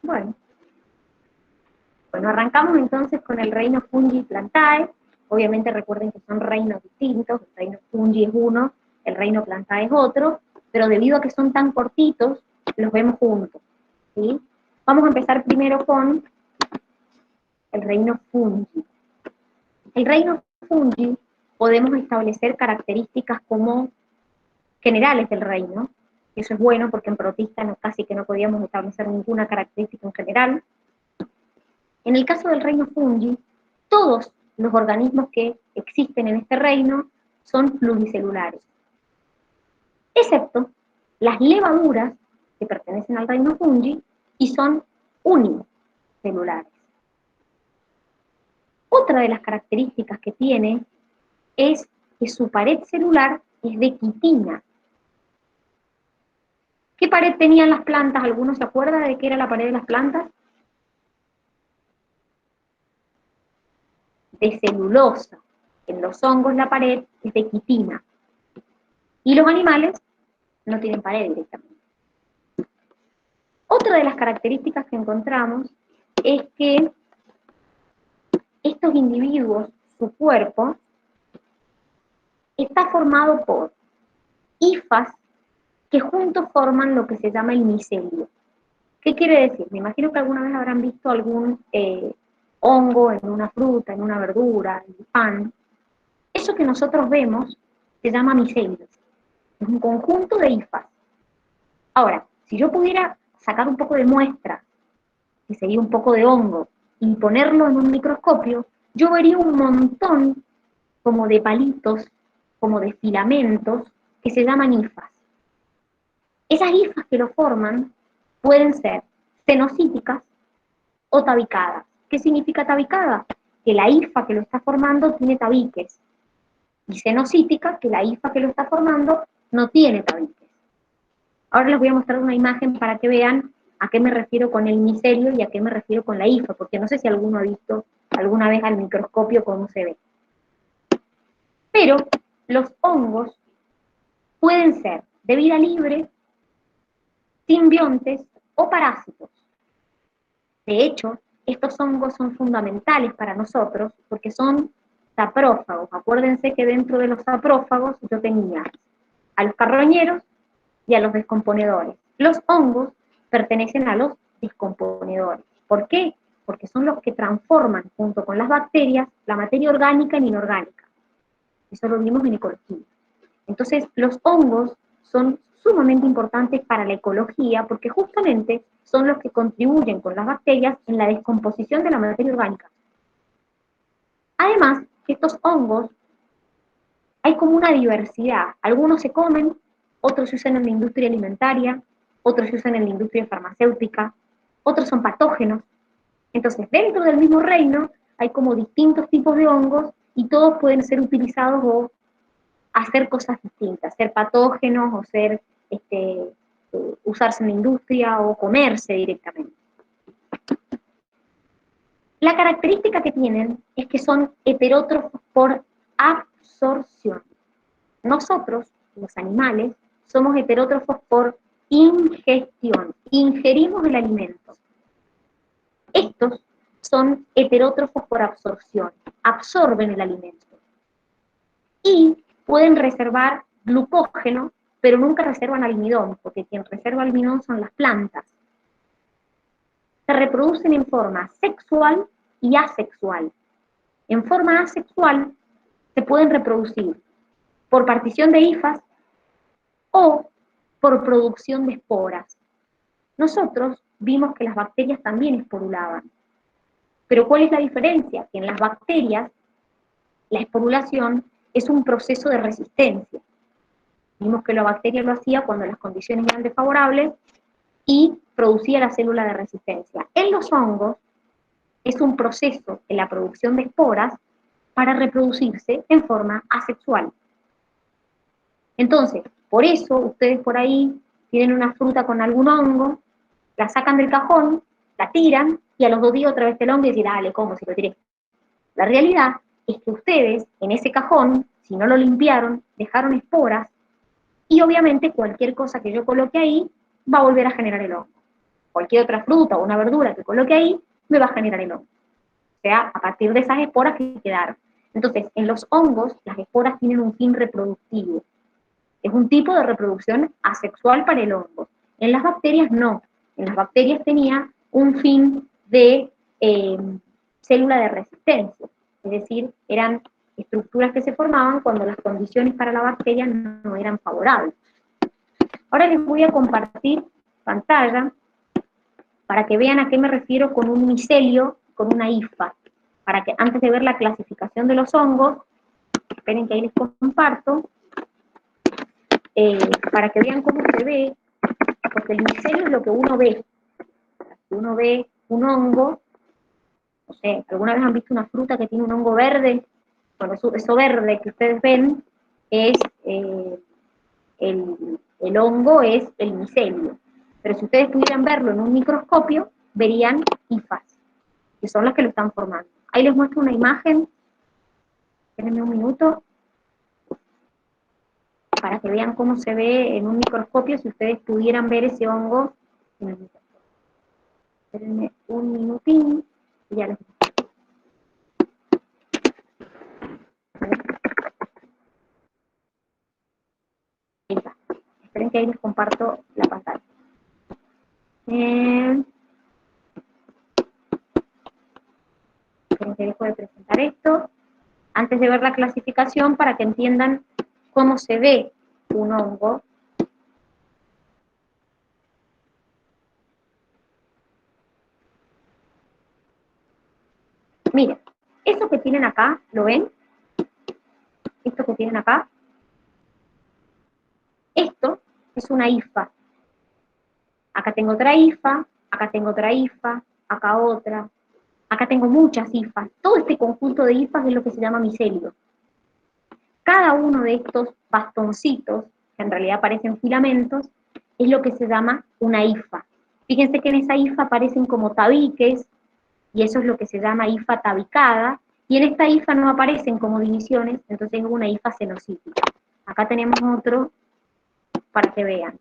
Bueno, arrancamos entonces con el reino Fungi Plantae. Obviamente recuerden que son reinos distintos, el reino Fungi es uno, el reino Plantae es otro, pero debido a que son tan cortitos, los vemos juntos, ¿sí? Vamos a empezar primero con el reino Fungi. El reino Fungi podemos establecer características como generales del reino, eso es bueno porque en protista casi que no podíamos establecer ninguna característica en general. En el caso del reino Fungi, todos los organismos que existen en este reino son pluricelulares, excepto las levaduras que pertenecen al reino Fungi y son unicelulares. Otra de las características que tiene es que su pared celular es de quitina. ¿Qué pared tenían las plantas? ¿Alguno se acuerda de qué era la pared de las plantas? De celulosa. En los hongos la pared es de quitina. Y los animales no tienen pared directamente. Otra de las características que encontramos es que estos individuos, su cuerpo, está formado por hifas que juntos forman lo que se llama el micelio. ¿Qué quiere decir? Me imagino que alguna vez habrán visto algún hongo en una fruta, en una verdura, en el pan. Eso que nosotros vemos se llama micelio. Es un conjunto de hifas. Ahora, si yo pudiera sacar un poco de muestra, que sería un poco de hongo, y ponerlo en un microscopio, yo vería un montón como de palitos, como de filamentos, que se llaman hifas. Esas hifas que lo forman pueden ser cenocíticas o tabicadas. ¿Qué significa tabicada? Que la hifa que lo está formando tiene tabiques. Y cenocítica, que la hifa que lo está formando no tiene tabiques. Ahora les voy a mostrar una imagen para que vean a qué me refiero con el micelio y a qué me refiero con la hifa, porque no sé si alguno ha visto alguna vez al microscopio cómo se ve. Pero los hongos pueden ser de vida libre, simbiontes o parásitos. De hecho, estos hongos son fundamentales para nosotros porque son saprófagos. Acuérdense que dentro de los saprófagos yo tenía a los carroñeros y a los descomponedores. Los hongos pertenecen a los descomponedores. ¿Por qué? Porque son los que transforman, junto con las bacterias, la materia orgánica en inorgánica. Eso lo vimos en ecología. Entonces, los hongos son sumamente importantes para la ecología porque justamente son los que contribuyen con las bacterias en la descomposición de la materia orgánica. Además, estos hongos, hay como una diversidad. Algunos se comen, otros se usan en la industria alimentaria, otros se usan en la industria farmacéutica, otros son patógenos. Entonces, dentro del mismo reino hay como distintos tipos de hongos y todos pueden ser utilizados o hacer cosas distintas, ser patógenos o ser usarse en la industria o comerse directamente. La característica que tienen es que son heterótrofos por absorción. Nosotros, los animales, somos heterótrofos por ingestión, ingerimos el alimento. Estos son heterótrofos por absorción, absorben el alimento. Y pueden reservar glucógeno, pero nunca reservan almidón, porque quien reserva almidón son las plantas. Se reproducen en forma sexual y asexual. En forma asexual se pueden reproducir por partición de hifas o por producción de esporas. Nosotros vimos que las bacterias también esporulaban. Pero ¿cuál es la diferencia? Que en las bacterias la esporulación es un proceso de resistencia. Vimos que la bacteria lo hacía cuando las condiciones eran desfavorables y producía la célula de resistencia. En los hongos es un proceso de la producción de esporas para reproducirse en forma asexual. Entonces, por eso ustedes por ahí tienen una fruta con algún hongo, la sacan del cajón, la tiran y a los 2 días otra vez el hongo y dicen, dale, ¿cómo si lo tiré? La realidad es que ustedes en ese cajón, si no lo limpiaron, dejaron esporas y obviamente cualquier cosa que yo coloque ahí va a volver a generar el hongo. cualquier otra fruta o una verdura que coloque ahí, me va a generar el hongo. O sea, a partir de esas esporas que quedaron. Entonces, en los hongos, las esporas tienen un fin reproductivo. Es un tipo de reproducción asexual para el hongo. En las bacterias no. En las bacterias tenía un fin de célula de resistencia. Es decir, eran estructuras que se formaban cuando las condiciones para la bacteria no eran favorables. Ahora les voy a compartir pantalla para que vean a qué me refiero con un micelio, con una hifa. Para que antes de ver la clasificación de los hongos, esperen que ahí les comparto, para que vean cómo se ve, porque el micelio es lo que uno ve. Si uno ve un hongo, no sé, ¿alguna vez han visto una fruta que tiene un hongo verde? Bueno, eso verde que ustedes ven es el hongo, es el micelio. Pero si ustedes pudieran verlo en un microscopio, verían hifas, que son las que lo están formando. Ahí les muestro una imagen, espérenme un minuto, para que vean cómo se ve en un microscopio si ustedes pudieran ver ese hongo en el microscopio. Espérenme un minutín y ya les muestro. Ahí está. Esperen que ahí les comparto la pantalla. Esperen que dejo de presentar esto. Antes de ver la clasificación, para que entiendan cómo se ve un hongo. Miren, eso que tienen acá, ¿lo ven? Esto que tienen acá, esto es una hifa. Acá tengo otra hifa, acá tengo otra hifa, acá otra, acá tengo muchas hifas. Todo este conjunto de hifas es lo que se llama micelio. Cada uno de estos bastoncitos, que en realidad parecen filamentos, es lo que se llama una hifa. Fíjense que en esa hifa aparecen como tabiques, y eso es lo que se llama hifa tabicada, y en esta hifa no aparecen como divisiones, entonces es una hifa cenocítica. Acá tenemos otro para que vean.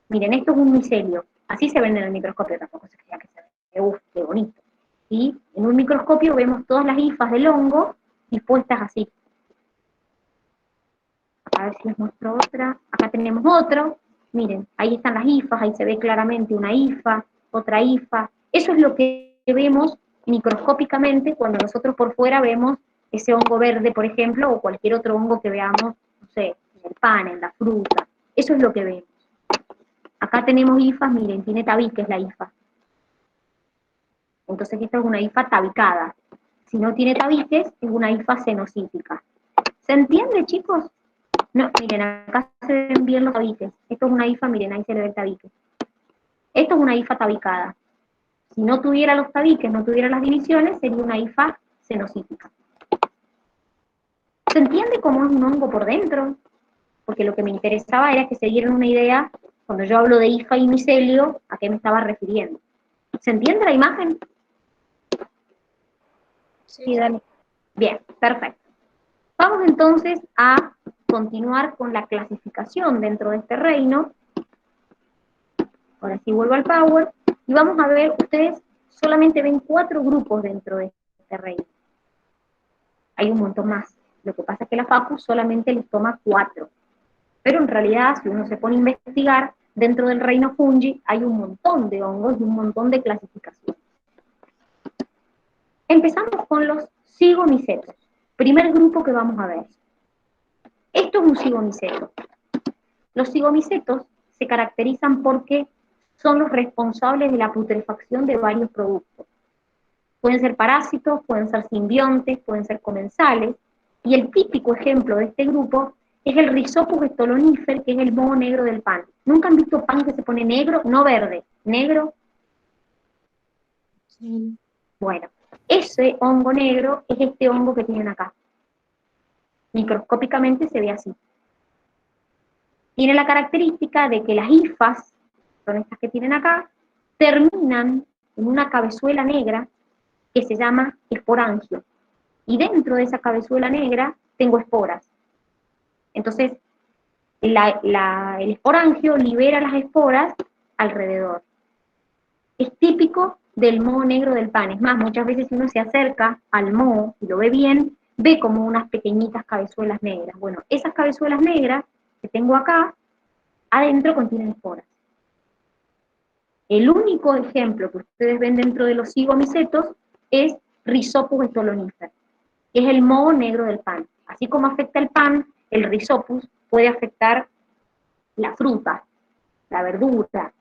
Miren, esto es un micelio, así se ven en el microscopio, tampoco se crea que se ve, ¡uf, qué bonito! Y en un microscopio vemos todas las hifas del hongo dispuestas así. A ver si les muestro otra. Acá tenemos otro. Miren, ahí están las hifas, ahí se ve claramente una hifa, otra hifa. Eso es lo que vemos microscópicamente cuando nosotros por fuera vemos ese hongo verde, por ejemplo, o cualquier otro hongo que veamos, no sé, en el pan, en la fruta. Eso es lo que vemos. Acá tenemos hifas, miren, tiene tabiques la hifa. Entonces esta es una hifa tabicada. Si no tiene tabiques, es una hifa cenocítica. ¿Se entiende, chicos? No, miren, acá se ven bien los tabiques. Esto es una hifa, miren, ahí se le ve el tabique. Esto es una hifa tabicada. Si no tuviera los tabiques, no tuviera las divisiones, sería una hifa cenocítica. ¿Se entiende cómo es un hongo por dentro? Porque lo que me interesaba era que se dieran una idea, cuando yo hablo de hifa y micelio, a qué me estaba refiriendo. ¿Se entiende la imagen? Sí, dale. Bien, perfecto. Vamos entonces a continuar con la clasificación dentro de este reino. Ahora sí vuelvo al Power, y vamos a ver, ustedes solamente ven 4 grupos dentro de este reino. Hay un montón más. Lo que pasa es que la Facu solamente les toma 4. Pero en realidad, si uno se pone a investigar, dentro del reino fungi hay un montón de hongos y un montón de clasificaciones. Empezamos con los cigomicetos. Primer grupo que vamos a ver. Esto es un cigomiceto. Los cigomicetos se caracterizan porque son los responsables de la putrefacción de varios productos. Pueden ser parásitos, pueden ser simbiontes, pueden ser comensales, y el típico ejemplo de este grupo es el Rhizopus stolonifer, que es el moho negro del pan. ¿Nunca han visto pan que se pone negro? No verde, negro. Sí. Bueno, ese hongo negro es este hongo que tienen acá. Microscópicamente se ve así. Tiene la característica de que las hifas, son estas que tienen acá, terminan en una cabezuela negra que se llama esporangio. Y dentro de esa cabezuela negra tengo esporas. Entonces, el esporangio libera las esporas alrededor. Es típico del moho negro del pan. Es más, muchas veces si uno se acerca al moho y lo ve bien, ve como unas pequeñitas cabezuelas negras. Bueno, esas cabezuelas negras que tengo acá, adentro contienen esporas. El único ejemplo que ustedes ven dentro de los cigomicetos es Rhizopus stolonifer, que es el moho negro del pan. Así como afecta el pan, el Rhizopus puede afectar la fruta, la verdura,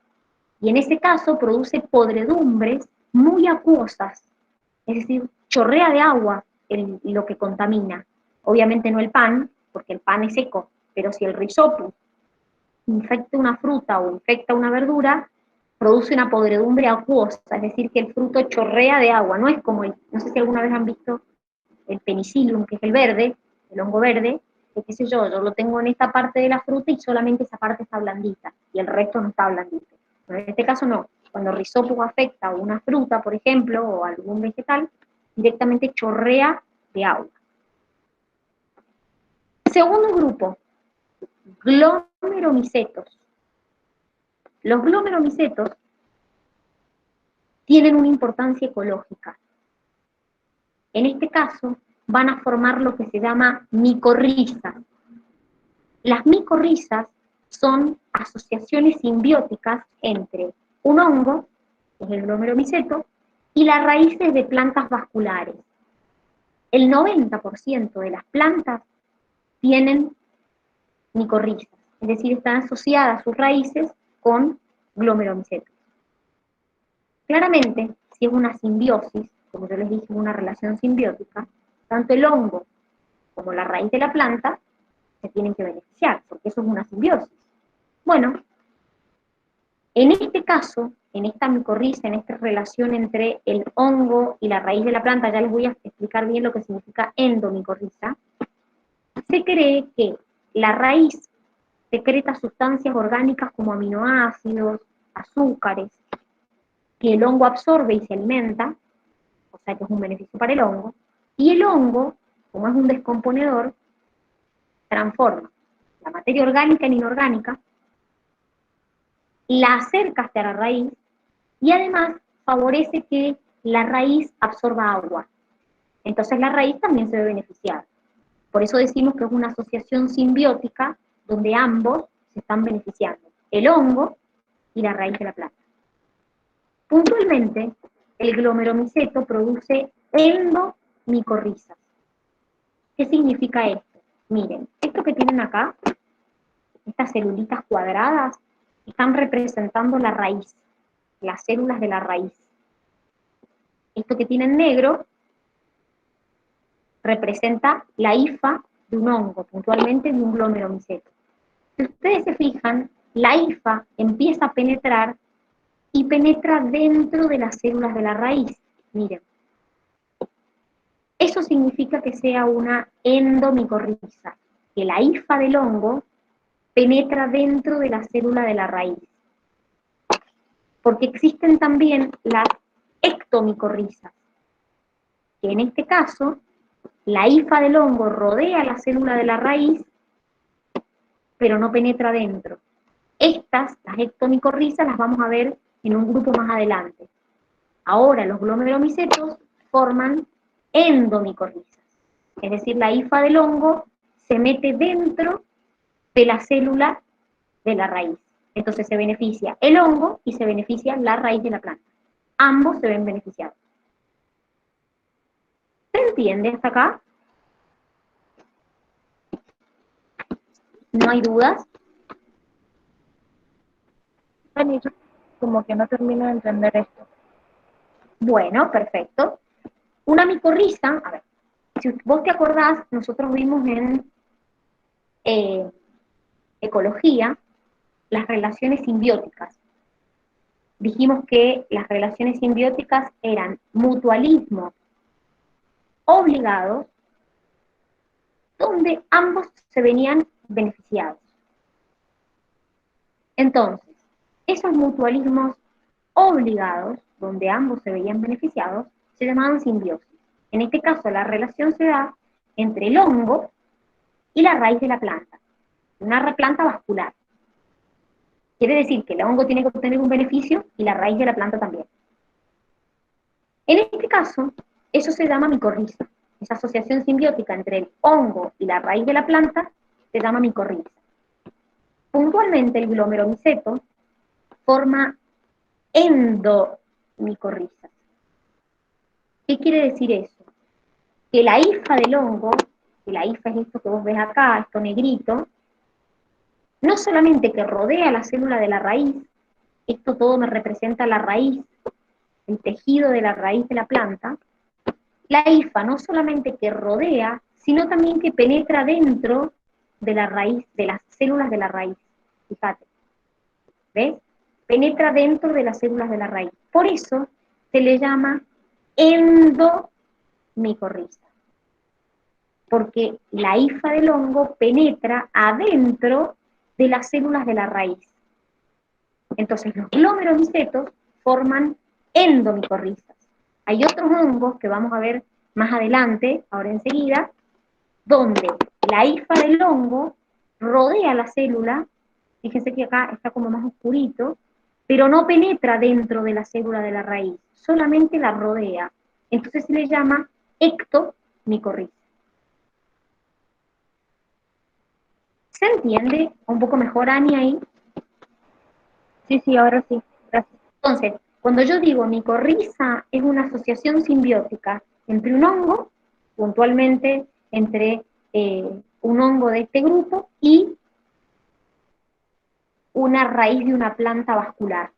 y en ese caso produce podredumbres muy acuosas, es decir, chorrea de agua lo que contamina. Obviamente no el pan, porque el pan es seco, pero si el Rhizopus infecta una fruta o infecta una verdura, produce una podredumbre acuosa, es decir, que el fruto chorrea de agua, no es como no sé si alguna vez han visto el penicillium, que es el verde, el hongo verde, que qué sé yo lo tengo en esta parte de la fruta y solamente esa parte está blandita, y el resto no está blandito. Pero en este caso no, cuando el Rhizopus afecta a una fruta, por ejemplo, o algún vegetal, directamente chorrea de agua. Segundo grupo, glomeromicetos. Los glomeromicetos tienen una importancia ecológica. En este caso, van a formar lo que se llama micorrizas. Las micorrizas son asociaciones simbióticas entre un hongo, que es el glomeromiceto, y las raíces de plantas vasculares. El 90% de las plantas tienen micorrizas, es decir, están asociadas sus raíces con glomeromicetos. Claramente, si es una simbiosis, como yo les dije, una relación simbiótica, tanto el hongo como la raíz de la planta se tienen que beneficiar, porque eso es una simbiosis. Bueno, en este caso, en esta micorriza, en esta relación entre el hongo y la raíz de la planta, ya les voy a explicar bien lo que significa endomicorriza, se cree que la raíz secreta sustancias orgánicas como aminoácidos, azúcares, que el hongo absorbe y se alimenta, o sea que es un beneficio para el hongo, y el hongo, como es un descomponedor, transforma la materia orgánica en inorgánica, la acerca hasta la raíz y además favorece que la raíz absorba agua. Entonces la raíz también se ve beneficiada. Por eso decimos que es una asociación simbiótica donde ambos se están beneficiando, el hongo y la raíz de la planta. Puntualmente, el glomeromiceto produce endomicorrizas. ¿Qué significa esto? Miren, esto que tienen acá, estas celulitas cuadradas, están representando la raíz, las células de la raíz. Esto que tienen negro representa la hifa de un hongo, puntualmente de un glomeromiceto. Si ustedes se fijan, la hifa empieza a penetrar y penetra dentro de las células de la raíz. Miren. Eso significa que sea una endomicorriza, que la hifa del hongo penetra dentro de la célula de la raíz. Porque existen también las ectomicorrizas, que en este caso la hifa del hongo rodea la célula de la raíz, pero no penetra dentro. Estas, las ectomicorrizas, las vamos a ver en un grupo más adelante. Ahora los glomeromicetos forman endomicorrizas, es decir, la hifa del hongo se mete dentro de la célula de la raíz. Entonces se beneficia el hongo y se beneficia la raíz de la planta. Ambos se ven beneficiados. ¿Se entiende hasta acá? ¿No hay dudas? Dani, yo como que no termino de entender esto. Bueno, perfecto. Una micorriza, a ver, si vos te acordás, nosotros vimos en ecología las relaciones simbióticas. Dijimos que las relaciones simbióticas eran mutualismo obligados, donde ambos se venían beneficiados. Entonces, esos mutualismos obligados, donde ambos se veían beneficiados, se llamaban simbiosis. En este caso, la relación se da entre el hongo y la raíz de la planta, una planta vascular. Quiere decir que el hongo tiene que obtener un beneficio y la raíz de la planta también. En este caso, eso se llama micorriza. Esa asociación simbiótica entre el hongo y la raíz de la planta se llama micorriza. Puntualmente el glomeromiceto forma endomicorrizas. ¿Qué quiere decir eso? Que la hifa del hongo, que la hifa es esto que vos ves acá, esto negrito, no solamente que rodea la célula de la raíz, esto todo me representa la raíz, el tejido de la raíz de la planta, la hifa no solamente que rodea, sino también que penetra dentro de la raíz, de las células de la raíz. Fíjate, ¿ves? Penetra dentro de las células de la raíz. Por eso se le llama endomicorriza. Porque la hifa del hongo penetra adentro de las células de la raíz. Entonces los glomerulomicetos forman endomicorrizas. Hay otros hongos que vamos a ver más adelante, ahora enseguida, donde la hifa del hongo rodea la célula, fíjense que acá está como más oscurito, pero no penetra dentro de la célula de la raíz, solamente la rodea. Entonces se le llama ectomicorriza. ¿Se entiende un poco mejor, Ani, ahí? Sí, ahora sí. Gracias. Entonces, cuando yo digo micorriza es una asociación simbiótica entre un hongo, puntualmente entre un hongo de este grupo y una raíz de una planta vascular.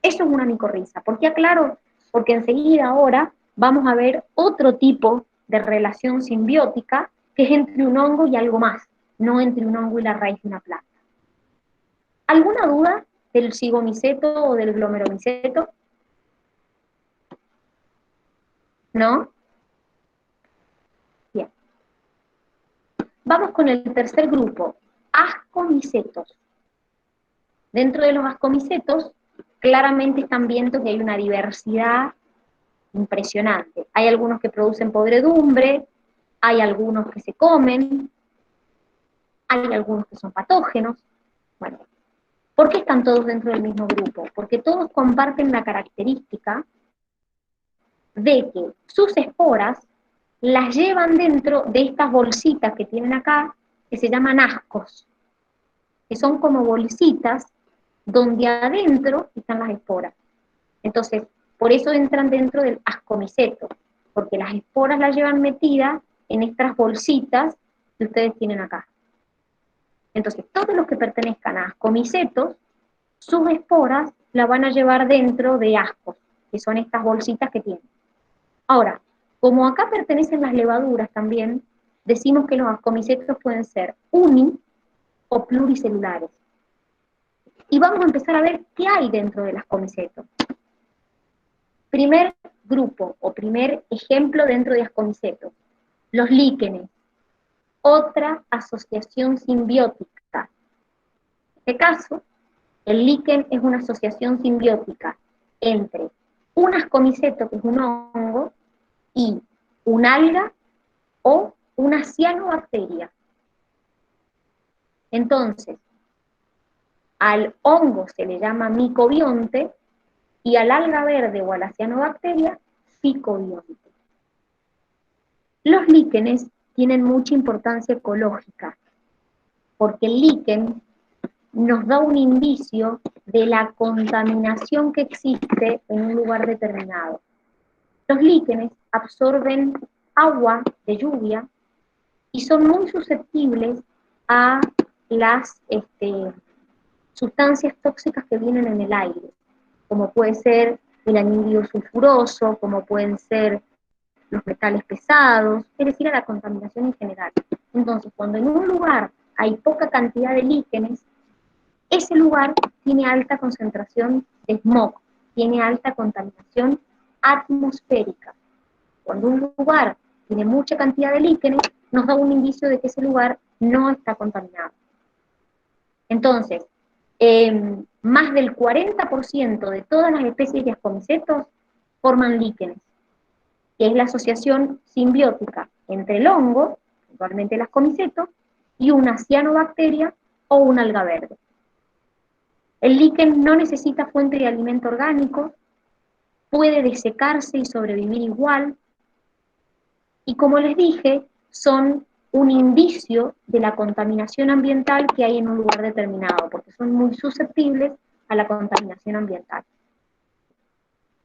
Eso es una micorriza. ¿Por qué aclaro? Porque enseguida ahora vamos a ver otro tipo de relación simbiótica que es entre un hongo y algo más, no entre un hongo y la raíz de una planta. ¿Alguna duda del zigomiceto o del glomerulomiceto? ¿No? Bien. Vamos con el tercer grupo, ascomicetos. Dentro de los ascomicetos, claramente están viendo que hay una diversidad impresionante. Hay algunos que producen podredumbre, hay algunos que se comen, hay algunos que son patógenos. Bueno, ¿por qué están todos dentro del mismo grupo? Porque todos comparten la característica de que sus esporas las llevan dentro de estas bolsitas que tienen acá, que se llaman ascos, que son como bolsitas donde adentro están las esporas. Entonces, por eso entran dentro del ascomiceto, porque las esporas las llevan metidas en estas bolsitas que ustedes tienen acá. Entonces, todos los que pertenezcan a ascomicetos, sus esporas la van a llevar dentro de ascos, que son estas bolsitas que tienen. Ahora, como acá pertenecen las levaduras también, decimos que los ascomicetos pueden ser uni o pluricelulares. Y vamos a empezar a ver qué hay dentro del ascomiceto. Primer grupo o primer ejemplo dentro de ascomiceto, los líquenes, otra asociación simbiótica. En este caso, el líquen es una asociación simbiótica entre un ascomiceto, que es un hongo, y un alga o una cianobacteria. Entonces, al hongo se le llama micobionte y al alga verde o a la cianobacteria, ficobionte. Los líquenes tienen mucha importancia ecológica, porque el líquen nos da un indicio de la contaminación que existe en un lugar determinado. Los líquenes absorben agua de lluvia y son muy susceptibles a las sustancias tóxicas que vienen en el aire, como puede ser el anhídrido sulfuroso, como pueden ser los metales pesados, es decir, a la contaminación en general. Entonces, cuando en un lugar hay poca cantidad de líquenes, ese lugar tiene alta concentración de smog, tiene alta contaminación atmosférica. Cuando un lugar tiene mucha cantidad de líquenes, nos da un indicio de que ese lugar no está contaminado. Entonces, más del 40% de todas las especies de ascomicetos forman líquenes, que es la asociación simbiótica entre el hongo, actualmente el ascomiceto, y una cianobacteria o un alga verde. El líquen no necesita fuente de alimento orgánico, puede desecarse y sobrevivir igual, y como les dije, son un indicio de la contaminación ambiental que hay en un lugar determinado, porque son muy susceptibles a la contaminación ambiental.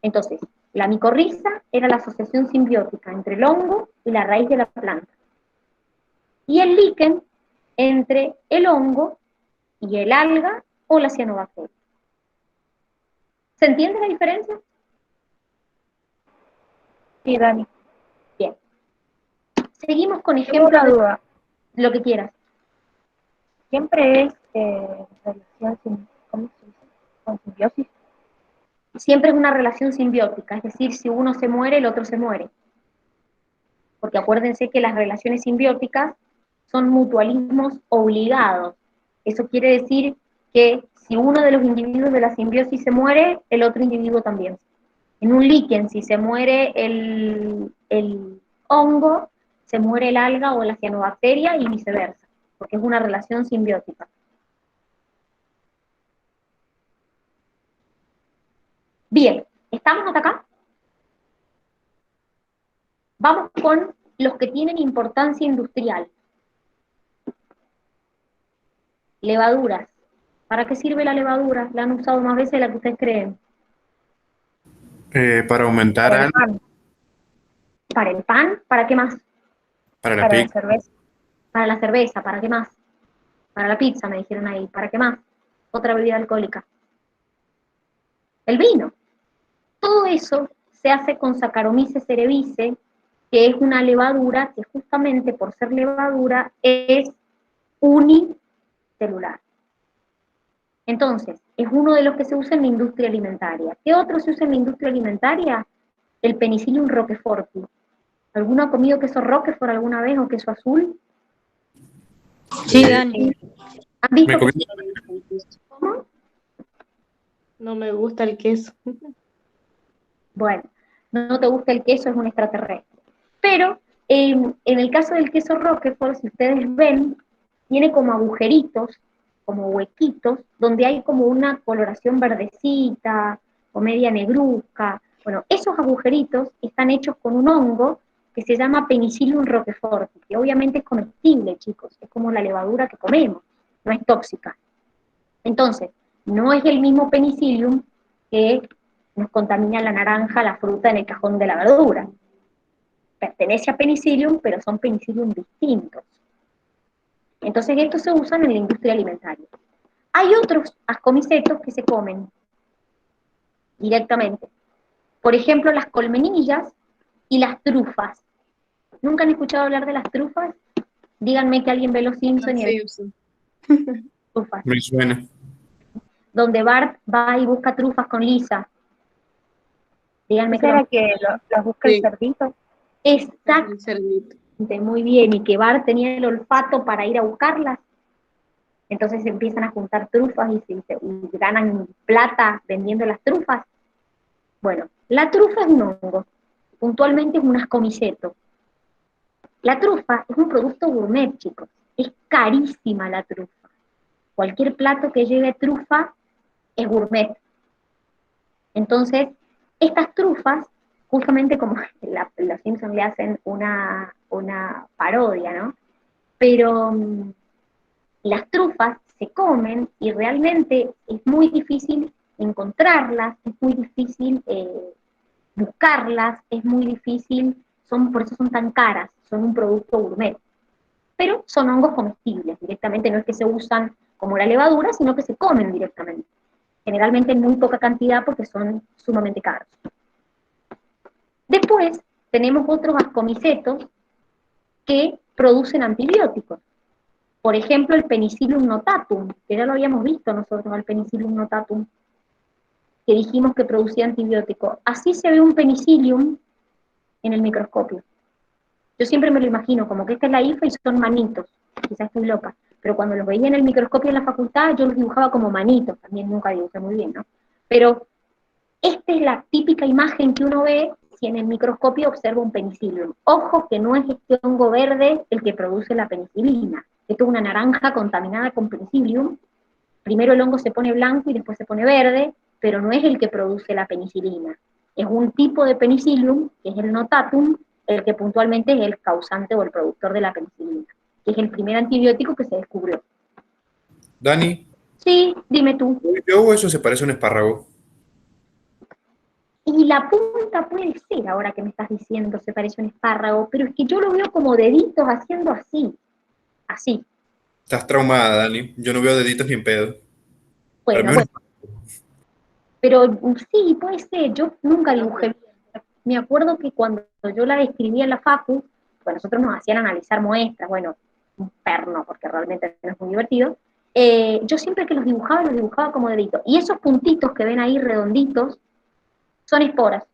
Entonces, la micorriza era la asociación simbiótica entre el hongo y la raíz de la planta. Y el líquen entre el hongo y el alga o la cianobacteria. ¿Se entiende la diferencia? Sí, Dani. Bien. Seguimos con Tengo ejemplos una de duda. lo que quieras. Siempre es relación ¿cómo se dice? Con simbiosis. Siempre es una relación simbiótica, es decir, si uno se muere, el otro se muere. Porque acuérdense que las relaciones simbióticas son mutualismos obligados. Eso quiere decir que si uno de los individuos de la simbiosis se muere, el otro individuo también. En un líquen, si se muere el hongo, se muere el alga o la cianobacteria y viceversa, porque es una relación simbiótica. Bien, ¿estamos hasta acá? Vamos con los que tienen importancia industrial. Levaduras. ¿Para qué sirve la levadura? La han usado más veces de la que ustedes creen. Para aumentar Para el algo, pan, ¿Para el pan? ¿Para qué más? para la para la pizza. cerveza. Para la cerveza, ¿para qué más? Para la pizza, me dijeron ahí, ¿para qué más? Otra bebida alcohólica. El vino. Todo eso se hace con Saccharomyces cerevisiae, que es una levadura que justamente por ser levadura es unicelular. Entonces, es uno de los que se usa en la industria alimentaria. ¿Qué otro se usa en la industria alimentaria? El Penicillium roqueforti. ¿Alguno ha comido queso roquefort alguna vez o queso azul? Sí, Dani. ¿Han visto Me comí- cómo? No me gusta el queso. Bueno, no te gusta el queso, es un extraterrestre. Pero en el caso del queso roquefort, si ustedes ven, tiene como agujeritos, como huequitos, donde hay como una coloración verdecita o media negruzca. Bueno, esos agujeritos están hechos con un hongo que se llama Penicillium roqueforti, que obviamente es comestible, chicos, es como la levadura que comemos, no es tóxica. Entonces, no es el mismo penicillium que nos contamina la naranja, la fruta en el cajón de la verdura. Pertenece a penicillium, pero son penicillium distintos. Entonces, estos se usan en la industria alimentaria. Hay otros ascomicetos que se comen directamente. Por ejemplo, las colmenillas y las trufas. ¿Nunca han escuchado hablar de las trufas? Díganme que alguien ve Los Simpsons y hay trufas. Me suena. Donde Bart va y busca trufas con Lisa. Díganme que ¿Será que las busca el Sí. cerdito? Exacto. El cerdito. Muy bien, y que Bart tenía el olfato para ir a buscarlas. Entonces se empiezan a juntar trufas y ganan plata vendiendo las trufas. Bueno, la trufa es un hongo, puntualmente es un ascomiceto. La trufa es un producto gourmet, chicos. Es carísima la trufa. Cualquier plato que lleve trufa es gourmet. Entonces, estas trufas, justamente como los Simpsons le hacen una parodia, ¿no? Pero las trufas se comen y realmente es muy difícil encontrarlas, es muy difícil buscarlas, es muy difícil, por eso son tan caras, son un producto gourmet. Pero son hongos comestibles, directamente no es que se usan como la levadura, sino que se comen directamente. Generalmente en muy poca cantidad porque son sumamente caros. Después tenemos otros ascomicetos que producen antibióticos. Por ejemplo, el Penicillium notatum, que ya lo habíamos visto nosotros, el Penicillium notatum, que dijimos que producía antibióticos. Así se ve un penicillium en el microscopio. Yo siempre me lo imagino como que esta es la hifa y son manitos, quizás estoy loca, pero cuando los veía en el microscopio en la facultad, yo los dibujaba como manitos, también nunca dibujé muy bien, ¿no? Pero esta es la típica imagen que uno ve si en el microscopio observa un penicillium. Ojo que no es este hongo verde el que produce la penicilina. Esto es una naranja contaminada con penicillium, primero el hongo se pone blanco y después se pone verde, pero no es el que produce la penicilina. Es un tipo de penicillium, que es el notatum, el que puntualmente es el causante o el productor de la penicilina, que es el primer antibiótico que se descubrió. Dani, Sí, dime tú. yo eso se parece a un espárrago. Y la punta puede ser, ahora que me estás diciendo, se parece a un espárrago, pero es que yo lo veo como deditos haciendo así, así. Estás traumada, Dani. Yo no veo deditos ni en pedo. Para mí Bueno, es un bueno, pero sí, puede ser, yo nunca dibujé bien. Me acuerdo que cuando yo la describía en la facu, pues nosotros nos hacían analizar muestras, bueno, un perno, porque realmente no es muy divertido, yo siempre que los dibujaba como deditos. Y esos puntitos que ven ahí redonditos son esporas.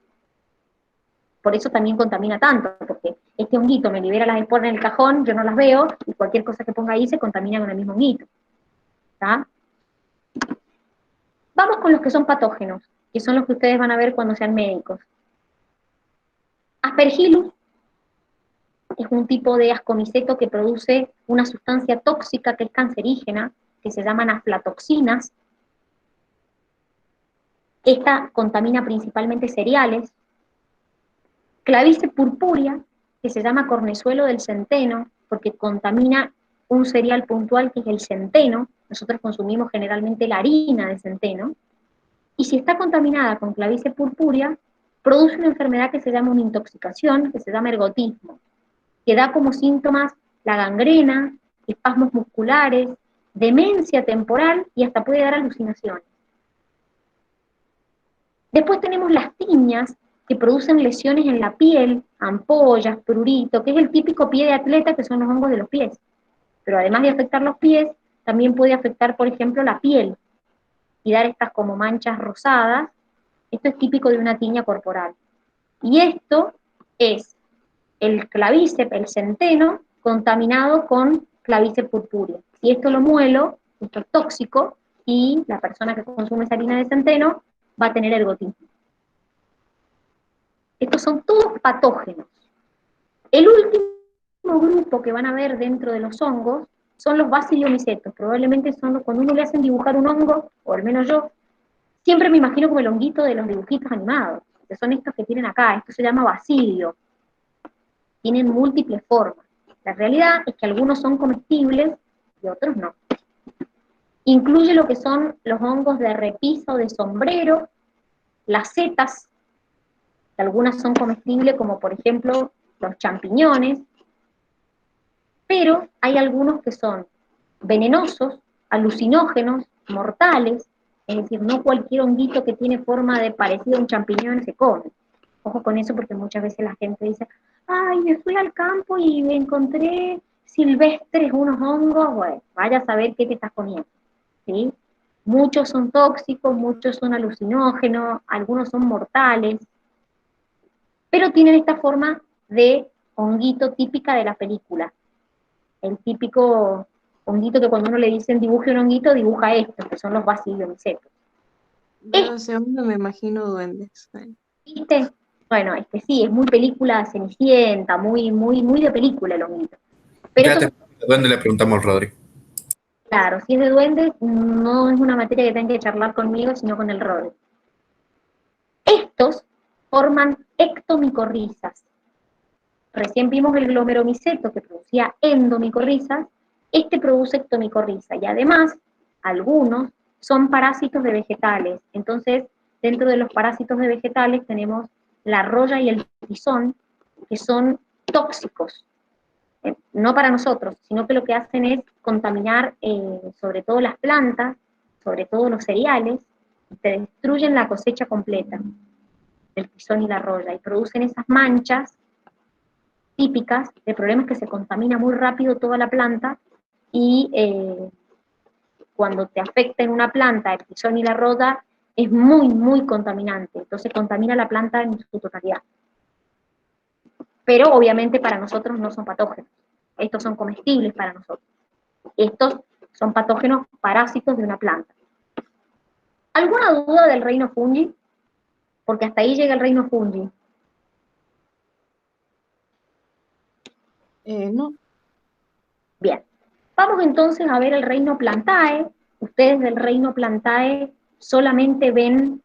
Por eso también contamina tanto, porque este honguito me libera las esporas en el cajón, yo no las veo, y cualquier cosa que ponga ahí se contamina con el mismo honguito. ¿Está? Vamos con los que son patógenos, que son los que ustedes van a ver cuando sean médicos. Aspergillus es un tipo de ascomiceto que produce una sustancia tóxica que es cancerígena, que se llaman aflatoxinas. Esta contamina principalmente cereales. Clavice purpúrea, que se llama cornezuelo del centeno, porque contamina un cereal puntual que es el centeno. Nosotros consumimos generalmente la harina de centeno. Y si está contaminada con clavice purpúrea, produce una enfermedad que se llama una intoxicación, que se llama ergotismo, que da como síntomas la gangrena, espasmos musculares, demencia temporal y hasta puede dar alucinaciones. Después tenemos las tiñas, que producen lesiones en la piel, ampollas, prurito, que es el típico pie de atleta, que son los hongos de los pies. Pero además de afectar los pies, también puede afectar, por ejemplo, la piel y dar estas como manchas rosadas. Esto es típico de una tiña corporal. Y esto es el clavíceps, el centeno, contaminado con clavíceps purpúrea. Si esto lo muelo, esto es tóxico, y la persona que consume esa harina de centeno va a tener ergotismo. Estos son todos patógenos. El último grupo que van a ver dentro de los hongos son los baciliomicetos. Probablemente son los, cuando uno le hacen dibujar un hongo, o al menos yo, siempre me imagino como el honguito de los dibujitos animados, que son estos que tienen acá. Esto se llama bacilio. Tienen múltiples formas. La realidad es que algunos son comestibles y otros no. Incluye lo que son los hongos de repisa o de sombrero, las setas, que algunas son comestibles, como por ejemplo los champiñones, pero hay algunos que son venenosos, alucinógenos, mortales, es decir, no cualquier honguito que tiene forma de parecido a un champiñón se come. Ojo con eso, porque muchas veces la gente dice, ay, me fui al campo y me encontré silvestres unos hongos, bueno, vaya a saber qué te estás comiendo, ¿sí? Muchos son tóxicos, muchos son alucinógenos, algunos son mortales, pero tienen esta forma de honguito típica de la película. El típico honguito que cuando uno le dicen dibuje un honguito, dibuja esto, que son los baciliomicetos. Veo ese hombre, me imagino duendes. ¿Viste? Bueno, es que sí, es muy película Cenicienta, muy de película el honguito. Pero Ya estos, te... ¿Dónde le preguntamos, Rodri? claro, si es de duendes, no es una materia que tengan que charlar conmigo, sino con el Rodri. Estos forman ectomicorrizas. Recién vimos el glomerumiceto que producía endomicorrizas, este produce ectomicorriza, y además, algunos son parásitos de vegetales. Entonces, dentro de los parásitos de vegetales tenemos la roya y el tizón, que son tóxicos, no para nosotros, sino que lo que hacen es contaminar sobre todo las plantas, sobre todo los cereales, y te destruyen la cosecha completa, el tizón y la roya, y producen esas manchas típicas. El problema es que se contamina muy rápido toda la planta, y cuando te afecta en una planta el tizón y la roya, es muy contaminante, entonces contamina la planta en su totalidad. Pero obviamente para nosotros no son patógenos, estos son comestibles para nosotros. Estos son patógenos parásitos de una planta. ¿Alguna duda del reino fungi? Porque hasta ahí llega el reino fungi. No. Bien, vamos entonces a ver el reino plantae, ustedes del reino Plantae solamente ven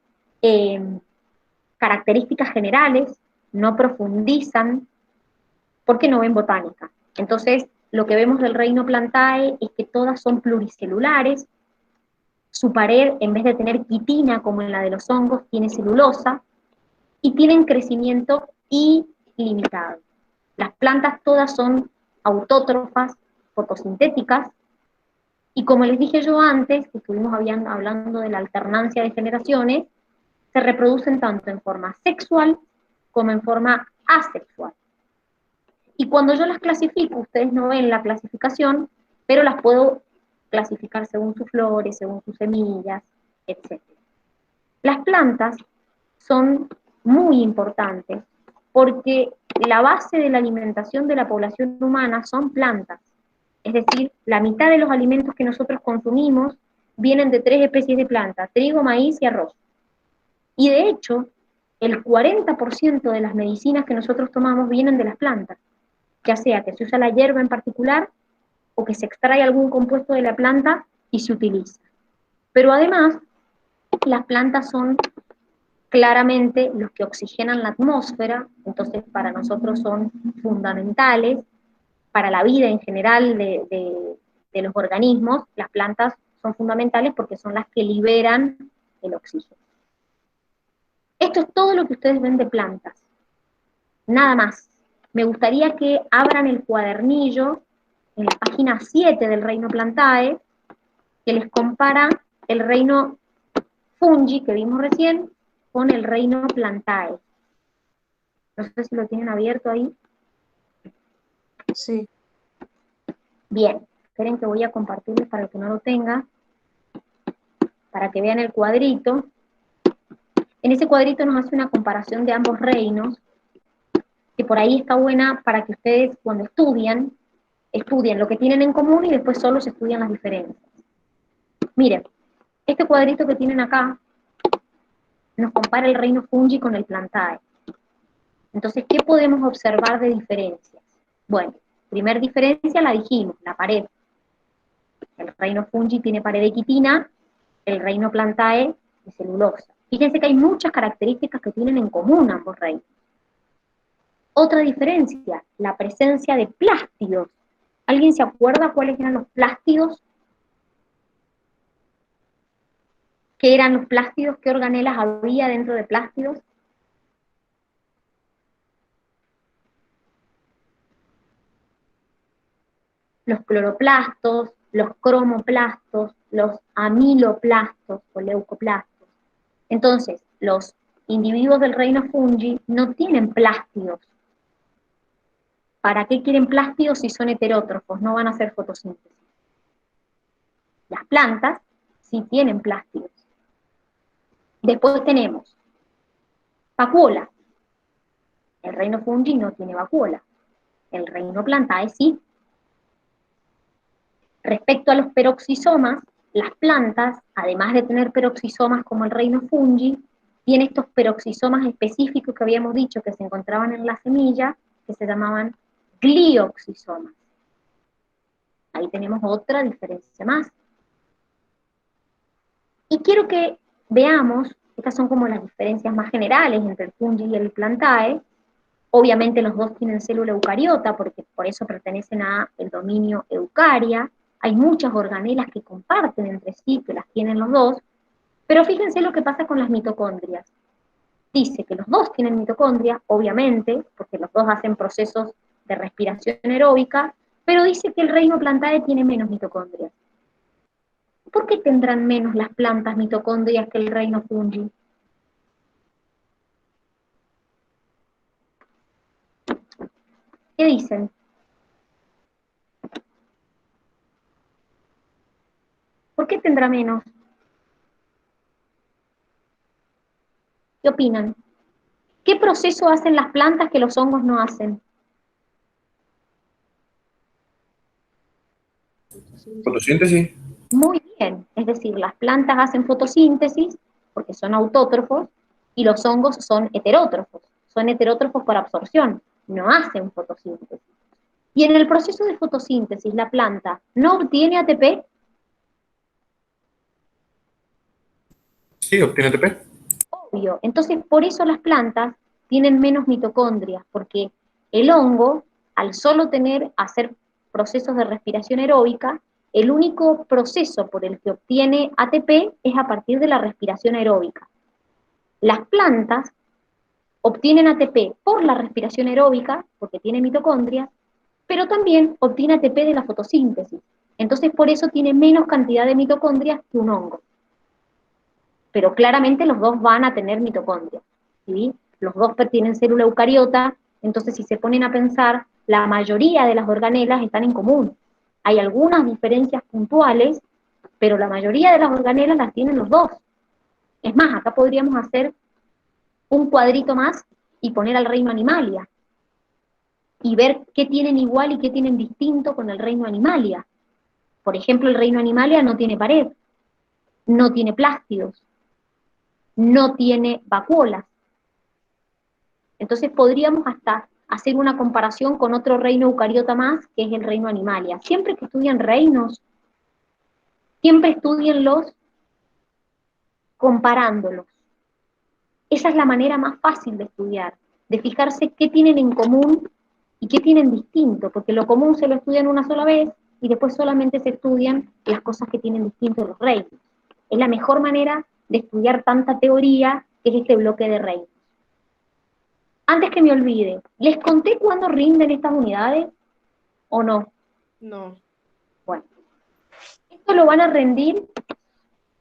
características generales, no profundizan, porque no ven botánica. Entonces, lo que vemos del reino Plantae es que todas son pluricelulares, su pared, en vez de tener quitina como en la de los hongos, tiene celulosa, y tienen crecimiento ilimitado. Las plantas todas son autótrofas, fotosintéticas, y como les dije yo antes, que estuvimos hablando de la alternancia de generaciones, se reproducen tanto en forma sexual como en forma asexual. Y cuando yo las clasifico, ustedes no ven la clasificación, pero las puedo clasificar según sus flores, según sus semillas, etc. Las plantas son muy importantes porque la base de la alimentación de la población humana son plantas. Es decir, la mitad de los alimentos que nosotros consumimos vienen de 3 especies de plantas: trigo, maíz y arroz. Y de hecho, el 40% de las medicinas que nosotros tomamos vienen de las plantas, ya sea que se usa la hierba en particular o que se extrae algún compuesto de la planta y se utiliza. Pero además, las plantas son claramente los que oxigenan la atmósfera, entonces para nosotros son fundamentales, para la vida en general de los organismos, las plantas son fundamentales porque son las que liberan el oxígeno. Esto es todo lo que ustedes ven de plantas, nada más. Me gustaría que abran el cuadernillo en la página 7 del reino Plantae, que les compara el reino Fungi que vimos recién con el reino Plantae. No sé si lo tienen abierto ahí. Sí. Bien, esperen que voy a compartirles para el que no lo tenga, para que vean el cuadrito. En ese cuadrito nos hace una comparación de ambos reinos, que por ahí está buena para que ustedes cuando estudien lo que tienen en común y después solo se estudian las diferencias. Miren, este cuadrito que tienen acá nos compara el reino Fungi con el Plantae. Entonces, ¿qué podemos observar de diferencias? Bueno, primer diferencia la dijimos, la pared. El reino Fungi tiene pared de quitina, el reino Plantae de celulosa. Fíjense que hay muchas características que tienen en común ambos reinos. Otra diferencia, la presencia de plástidos. ¿Alguien se acuerda cuáles eran los plástidos? ¿Qué eran los plástidos? ¿Qué organelas había dentro de plástidos? Los cloroplastos, los cromoplastos, los amiloplastos o leucoplastos. Entonces, los individuos del reino Fungi no tienen plástidos. ¿Para qué quieren plástidos si son heterótrofos? No van a hacer fotosíntesis. Las plantas sí tienen plástidos. Después tenemos vacuola. El reino Fungi no tiene vacuola. El reino Plantae sí. Respecto a los peroxisomas, las plantas, además de tener peroxisomas como el reino Fungi, tienen estos peroxisomas específicos que habíamos dicho que se encontraban en la semilla, que se llamaban glioxisomas. Ahí tenemos otra diferencia más. Y quiero que veamos, estas son como las diferencias más generales entre el Fungi y el Plantae. Obviamente los dos tienen célula eucariota, porque por eso pertenecen al dominio Eucaria. Hay muchas organelas que comparten entre sí, que las tienen los dos, pero fíjense lo que pasa con las mitocondrias. Dice que los dos tienen mitocondria, obviamente, porque los dos hacen procesos de respiración aeróbica, pero dice que el reino Plantae tiene menos mitocondrias. ¿Por qué tendrán menos las plantas mitocondrias que el reino Fungi? ¿Qué dicen? ¿Por qué tendrá menos? ¿Qué opinan? ¿Qué proceso hacen las plantas que los hongos no hacen? Fotosíntesis. Muy bien, es decir, las plantas hacen fotosíntesis porque son autótrofos y los hongos son heterótrofos por absorción, no hacen fotosíntesis. Y en el proceso de fotosíntesis la planta no obtiene ATP. Sí, obtiene ATP. Obvio. Entonces, por eso las plantas tienen menos mitocondrias, porque el hongo, al solo hacer procesos de respiración aeróbica, el único proceso por el que obtiene ATP es a partir de la respiración aeróbica. Las plantas obtienen ATP por la respiración aeróbica, porque tiene mitocondrias, pero también obtiene ATP de la fotosíntesis. Entonces, por eso tiene menos cantidad de mitocondrias que un hongo. Pero claramente los dos van a tener mitocondrias, ¿sí? Los dos tienen célula eucariota, entonces si se ponen a pensar, la mayoría de las organelas están en común. Hay algunas diferencias puntuales, pero la mayoría de las organelas las tienen los dos. Es más, acá podríamos hacer un cuadrito más y poner al reino Animalia, y ver qué tienen igual y qué tienen distinto con el reino Animalia. Por ejemplo, el reino Animalia no tiene pared, no tiene plástidos, no tiene vacuolas. Entonces podríamos hasta hacer una comparación con otro reino eucariota más, que es el reino Animalia. Siempre que estudian reinos, siempre estudienlos comparándolos. Esa es la manera más fácil de estudiar, de fijarse qué tienen en común y qué tienen distinto, porque lo común se lo estudian una sola vez y después solamente se estudian las cosas que tienen distinto los reinos. Es la mejor manera de estudiar tanta teoría, que es este bloque de reinos. Antes que me olvide, ¿les conté cuándo rinden estas unidades o no? No. Bueno, esto lo van a rendir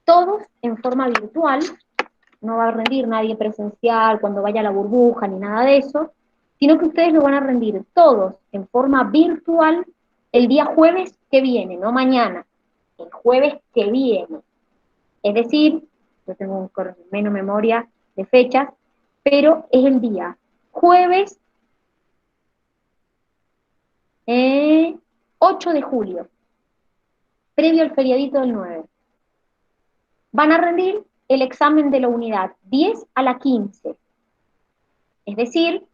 todos en forma virtual, no va a rendir nadie presencial cuando vaya a la burbuja ni nada de eso, sino que ustedes lo van a rendir todos en forma virtual el día jueves que viene, no mañana, el jueves que viene. Es decir, yo tengo menos memoria de fechas, pero es el día jueves 8 de julio, previo al feriadito del 9. Van a rendir el examen de la unidad 10 a la 15, es decir,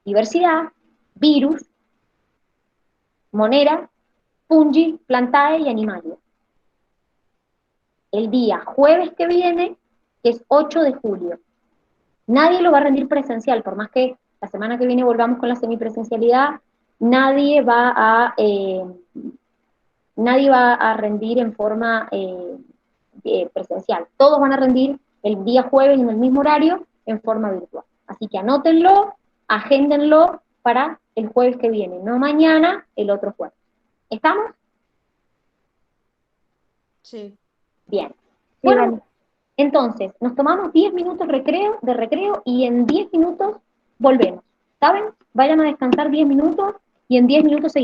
diversidad, virus, monera, fungi, plantae y animalia. El día jueves que viene, que es 8 de julio. Nadie lo va a rendir presencial, por más que la semana que viene volvamos con la semipresencialidad, nadie va a rendir en forma presencial. Todos van a rendir el día jueves en el mismo horario en forma virtual. Así que anótenlo, agéndenlo para el jueves que viene, no mañana, el otro jueves. ¿Estamos? Sí. Bien. Sí, Bueno, vale. entonces, nos tomamos 10 minutos de recreo y en 10 minutos volvemos. ¿Saben? Vayan a descansar 10 minutos y en 10 minutos seguimos.